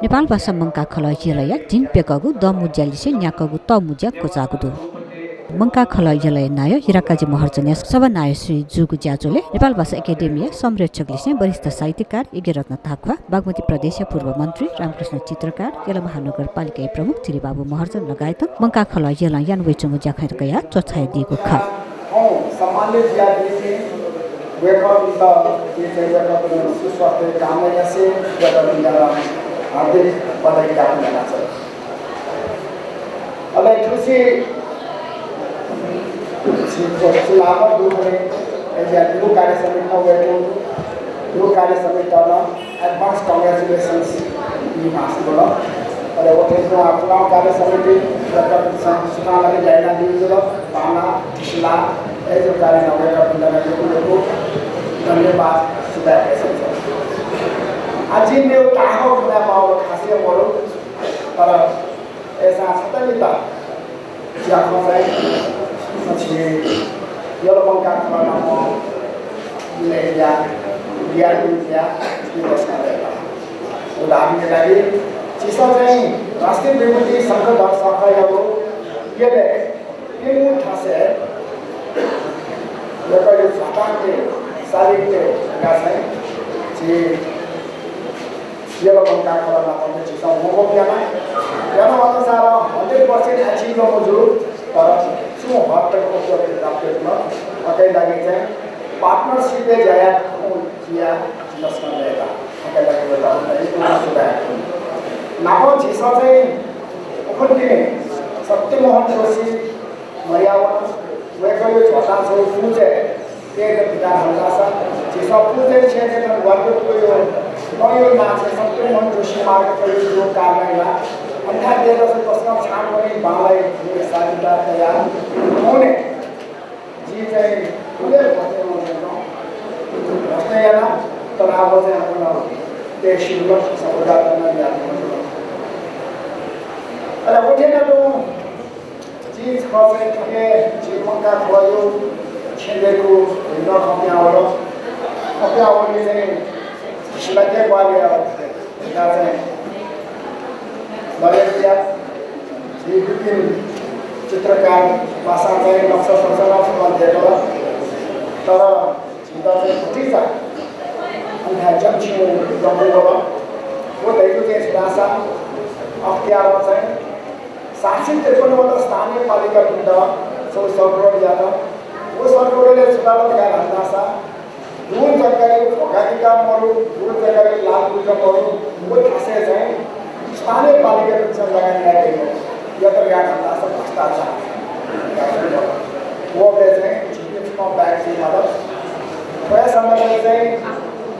नेपाल भाषा मंका खलय यलया जिन पेकगु द मुज्यालिसे न्याकगु त मुज्या कोचागुदु मंका खलय यलय नाय हिराकाजी महर्जन्या सभा नाय श्री जुगु ज्याजोले नेपाल भाषा एकाडेमी संरक्षक लिसे वरिष्ठ साहित्यकार यज्ञरत्न थाक्वा बागमती प्रदेश पूर्व मन्त्री रामकृष्ण चित्रकार यला महानगरपालिका प्रमुख श्रीबाबु महर्जन लगायत मंका खलय यलय यान वेचंगु ज्याखैर कया चोछाय दिएको ख सम्मानित ज्यादिसे वेलकम द वेलकम सुस्वास्थ्य कामना से हार्दिक बधाई ज्ञापन करना चाहिए। अब खुशी चुनाव दूसरे दो कार्य समिति में दो कार्य समिति एडवांस कांग्रेचुलेशंस बोला और वो चुनाव कार्य समिति चुनाव लगे जाना दी पाना टिसला जो कार्य नौ धन्यवाद सुधार आज मैं कहाँ खुला पाओ खासियत बोलो पर ऐसा सत्य नहीं था जाको से अच्छे ये लोगों का खाना हो ले जा बिया बिया ये बस कर देगा उदाहरण के लिए चीज़ों से राष्ट्रीय विभूति संघ दर्शक है वो ये ले ये वो ठासे ये कोई सातान के सारी के गासे जी ये लोग उनका खबर ना पहुँचे चीज़ वो क्या ना याना वाला सारा 100% अचीव हो जो पर सुनो बात तक को जो प्राप्त करना अकेले लगे थे पार्टनरशिप में जाया किया दर्शन रहेगा अकेले लगे बताओ ये तो सुधार ना हो चीज़ों से उखड़ के सत्यमोहन जोशी मरियावन वे कोई छोटा सा पूछे एक पिता हल्ला चीज़ों पूछे छः दिन वर्ग कोई नयो मान्छे सत्यमोहन जोशी मार्ग जो कार्य अन्य देश से प्रश्न छान पनि बांग्ला साझेदार तैयार होने जी चाहिँ उले भन्ने ना तर अब चाहिँ हाम्रो देश शिल्प समुदाय गर्न जानु अरे उठेन तो चीज खसे के जीवनका खोयो छेलेको हिँड्न खप्याउलो खप्याउले चाहिँ शिलाके वाले जाते बड़े जी विपिन चित्रकार भाषा में नक्शा संसार में देखा तर चिंता से कुछ था अन्य जब चीज़ जम्मू वाला वो देखो कि भाषा अख्तियार से शासित देखने वाला स्थानीय पालिका पिंडा सब सरकार जाता वो सरकार ले सुधार लगा रहा था दूर जगह भगानी का मरु दूर जगह लाल दूर मरु वो खासे जाए स्थानीय पालिका के लगाने आए या तो क्या करता सब भ्रष्टाचार वो वैसे चीफ ऑफ बैंक से मतलब वह समय से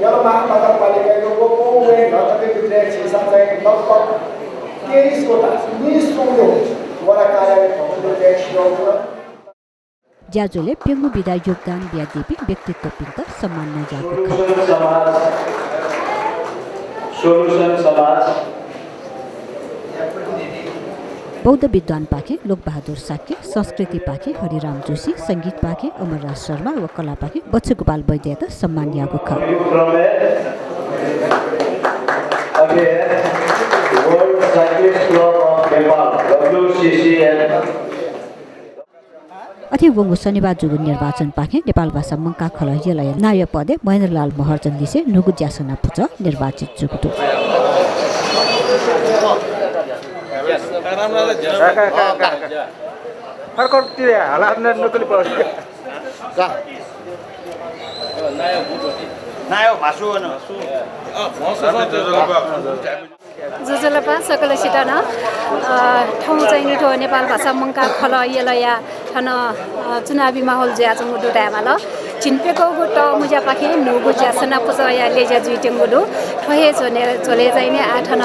यह महानगर पालिका के वो वे घर के भीतर शीशा से लगभग 23 कोटा 20 कोटी वाला कार्य को टैक्स हो ज्याजोले पेंगु विदा योगदान बिया देवी व्यक्तित्व पिंत सम्मान न जाको सोलुसन समाज बौद्ध विद्वान पाखे लोकबहादुर साक्य संस्कृति पाखे हरिराम जोशी संगीत पाखे अमरराज शर्मा व कला पाखे बच्चु गोपाल वैद्य सम्मान यागो ख अथे वंगु शनिबार जुगु निर्वाचन पाखे नेपाल भाषा मंका खलय यलय नाय पदे महेन्द्रलाल महर्जन लिसे नुगु ज्यासना पुच निर्वाचित जुगु जुजुलपा सकल सिटन ठाउँ चाहिँ ठो नेपाल भाषा मंका खल यलया ठन चुनावी माहौल ज्या चाहिँ डुटामा ल चिनपेको गुट मुजा पाखे नुगु ज्यासना पुस या लेजा जुइटेङ गुडु ठोहे झोले चाहिँ ने आठन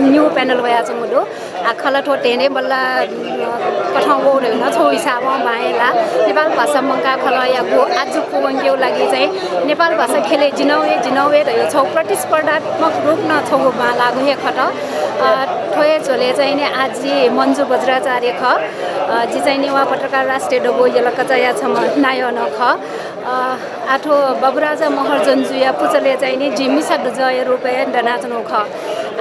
न्यू पैनल वया चाहिँ गुडु आ खल ठो टेने बल्ला कठाउ ओड न छौ हिसाब माएला नेपाल भाषा मंका खल या गो आज पुवंगेउ लागि चाहिँ नेपाल भाषा खेले जिनौवे रह्यो छौ प्रतिस्पर्धात्मक रूप न छौ मा लागु हे खट ठोहे झोले चाहिँ ने आज मन्जु बज्राचार्य ख जी चाहिँ नि वा पत्रकार राष्ट्रिय डोगो यलक जया छम नाय न ख आठो बाबुराजा महर्जनजुया पुचले चाहिँ नि जिमिसा जय रुपे डनाचनो ख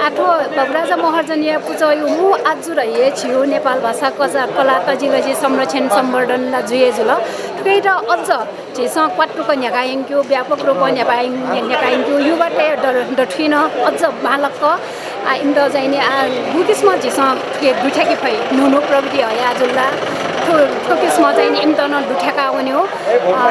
आठो बाबुराजा महर्जनिया पुचयु मु आजु रहे छियो नेपाल भाषा कला तजिलजी संरक्षण सम्वर्धन ला जुए जुल ठुकै र अझ छिस क्वाटुक न्यागायङ्क्यो व्यापक रूप न्यागायङ्क्यो युबाटे डठिन अझ बालक इन्द चाहिँ नि गुकिसमा छिस के दुठ्याकी फै नुनु प्रविधि हया जुल्ला ठोकिसमा चाहिँ नि इम्तन दुठ्याका हुने हो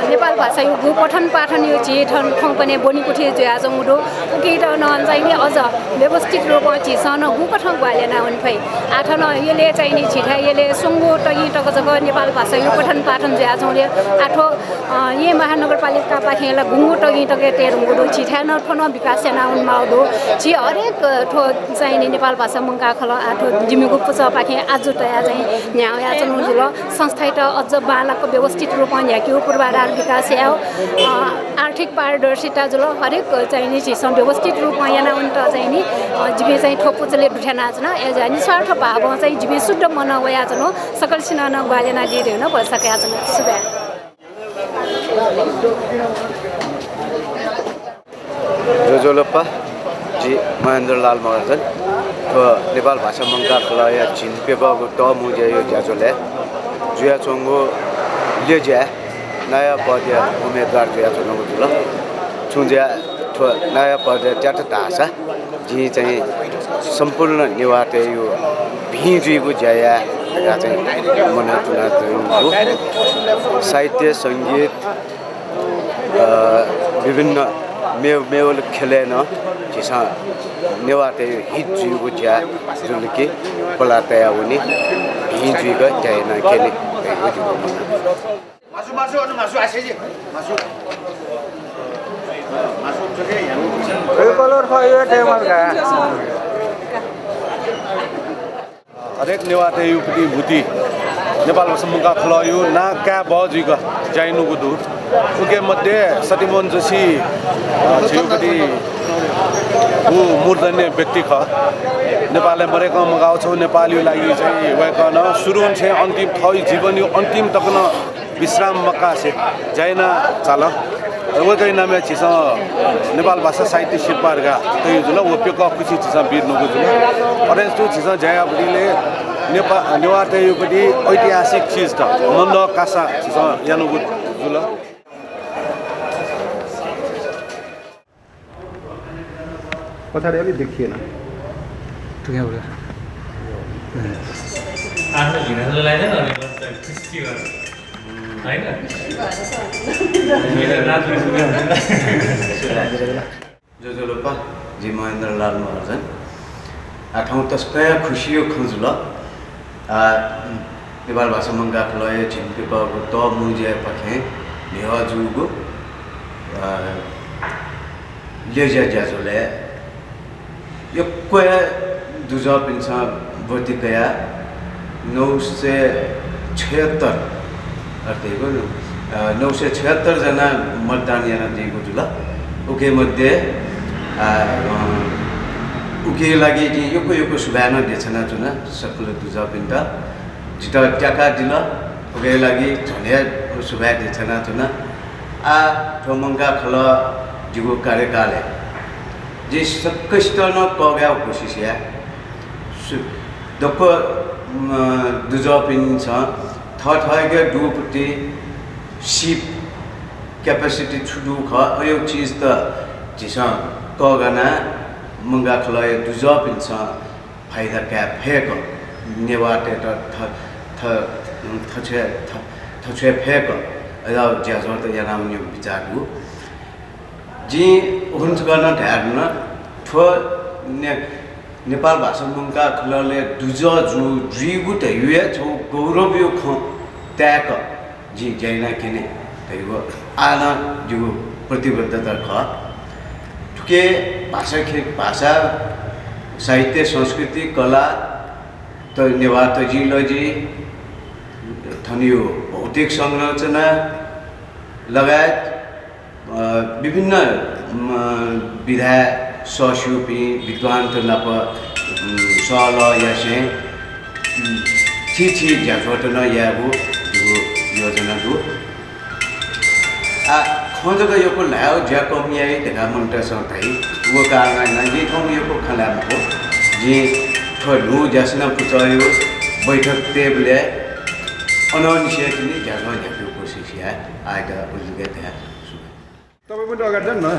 नेपाल भाषा यो गु पठन पाठन यो छि ठङ पनि बोनीकुठी जुया जमुडो केही त न चाहिँ नि अझ व्यवस्थित रूपमा छिस न गु पठन ग्वाले न हुन फै आठ न यसले चाहिँ नि छिठा यसले सुङ्गो टगी टक जग नेपाल भाषा यो पठन पाठन जुया जौले आठो ये महानगरपालिका पाखेला गुङ्गो टगी टगे तेर मुडो छिठा न ठन विकास सेना हुन माउडो छि हरेक ठो चाहिँ नि नेपाल भाषा मंगा खल आठो जिमिगु पुच पाखे आज तया चाहिँ न्याया चनु जुल संस्था त अझ बालको व्यवस्थित रूपमा न्याक्यो पूर्वाधार विकास या आर्थिक पारदर्शिता जुल हरेक चाहिँ नि छिस व्यवस्थित रूपमा याना उन्ट चाहिँ नि जिबे चाहिँ ठोपुचले दुठ्या नाच्न एजा निस्वार्थ भाव चाहिँ जिबे शुद्ध मन वया जनो सकल सिनान ग्वालेना दिरे न भइसक्या जनो सुबे जोजोलप्पा जी महेन्द्रलाल महर्जन नेपाल भाषा मंगा खला या झिनपेको त मुजे यो ज्याजोले जुया चोंगो लेज्या नयाँ पद उम्मेदवार जुया चोंगो जुल छुज्या नयाँ पद ट्याट ढासा जी चाहिँ सम्पूर्ण निवाते यो भिजुको ज्याया या चाहिँ मना चुना साहित्य संगीत विभिन्न मेवल खेलेन जिसा नेवाते हिट जुको ज्या जुलकी पलातया हुने हिजुको ज्याना खेले मासु मासु अनु मासु आसेजी मासु मासु चके यहाँ कलर फायो टेमल का हरेक नेवाते युपटी भूति नेपाल भाषा मुका खलायो ना का बजिगा जाइनुको दु उके मध्ये सतिमन जसी छिउपटी उ मूर्धन्य व्यक्ति ख नेपालले मरेको मगाउ छौ नेपाली लागि चाहिँ वैकन सुरु छ अन्तिम थई जीवन यो अन्तिम तकन विश्राम मक्का से जाइना चाल वो कहीं नाम छिस नेपाल भाषा साहित्य शिल्पहरुका त्यो जुल वो पेका खुशी छिस बिर्नुको जुल अरे त्यो छिस जयाबडीले नेवार युपटी ऐतिहासिक चीज त मन्द कासा छिस यानुको जुल पछाडि अलि देखिएन आफ्नो झिनाले लाइन अनि कृष्टि गर्छ हैन जोजोलप्पा जी महेन्द्रलाल महर्जन आठौँ तस्कया खुसी खोजुल नेपाल भाषा मंगा खलय झिनपेको त मुजे पखे नेवाजुगु लेज्या ज्याजुले यो कोया दुजा पिन्सा वर्तिकया 976 अर्थको 976 जना मतदान याना दिएको जुल उके मध्ये उके लागि कि यो सुभान देछना जुना सकल दुजा पिन्टा जिता ट्याका दिल उके लागि झन्या सुभा देछना जुना आ ठोमंगा खल जिगो कार्यकाल जे सकष्टन कग्या कोशिश या दको दुजा पिन छ थथागे दुपति सिप क्यापेसिटी छुडु ख यो चीज त जिसा कगना मंगा खलय दुजा पिन छ फाइदा क्या फेक नेवाटे त थछे फेक अदा ज्याजो त याना उनी विचारु जी हुन्छ गर्न ढ्यार्न ठो नेपाल भाषा मंगा खलले दुजा जु द्रिगु त युए छौ गौरव यो ख त्याक जी जैना किने तैगो आना जो प्रतिबद्धता ख ठुके भाषा साहित्य संस्कृति कला त नेवार जिलोजी थनियो भौतिक संरचना लगायत विभिन्न विधा सस्युपी विद्वान त नप सल यासे छि ज्याफट न याबु यो योजना दु खंजको यो को लाओ ज्याकोमिया ढका मन्ट सौथै वो कारण जे ठौँ यो को खलामको जे ठलु जसना पुचयो बैठक टेबले अनअनिश्चितले जागा न्याको कोसिस या आइदा उजुगे त्यहाँ तपाईँ पनि अगाडि जानु न